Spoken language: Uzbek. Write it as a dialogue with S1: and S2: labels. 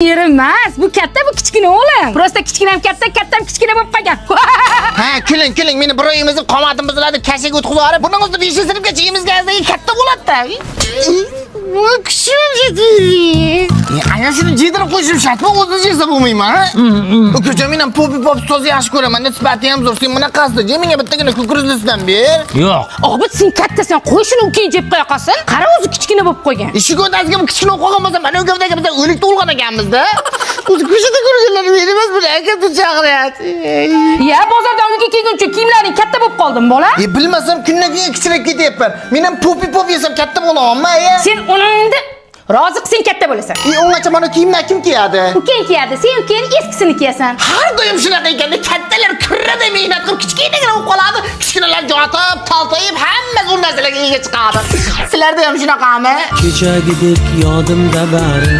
S1: Emas, bu katta, bu kichkina o'g'lim. Prosta kichkinam katta, kattam kichkina bo'lib qolgan.
S2: Ha, keling, meni bir oyimizning qomatini buziladi, kashaga o'tkazib yuborib, buningizni 5-sinfgacha yemizganingizdan katta bo'ladi-da. Bu kuchim yetdi. Ana shuni jedirib qo'yishim shartmi? O'zim yesa bo'lmayman, ha? Ukajon, men ham pop toza yaxshi ko'raman. Nisbati ham zo'r. Sen bunaqasida, menga bittagina kukuruzlisidan ber.
S3: Yo'q.
S1: Obid, sen kattasan, qo'y shuni ukang jeb qo'ya qolsin. Qara, o'zi kichkina bo'lib qolgan.
S2: Ishik o'tasiga bu kichkina bo'lib qolgan bo'lsa, mana o'g'limdagi biz o'lik tug'ilgan ekanmiz-da. O'zi ko'chada ko'rganlar meni emas, buni aka chaqiryapti.
S1: Ya, bozordan uyga kelguncha kiyimlaring katta bo'lib qoldimi, bola?
S2: Bilmasam kundan keyin kichirib ketyapman. Men ham pop yesam katta bo'lamanmi, aya?
S1: Sen onangni rozi qilsang katta bo'lasan.
S2: Ungacha mana kiyimni kim kiyadi?
S1: Ukang kiyadi, sen ukangning eskisini kiyasan.
S2: Har doim shunaqa ekanda, kattalar kirrada mehnat qilib kichkinagina bo'lib qoladi. Kichkinalar jotib, taltayib, hammasi u narsalarga ega chiqadi. Sizlarda ham shunaqami?
S4: Kechagidek yodimda bari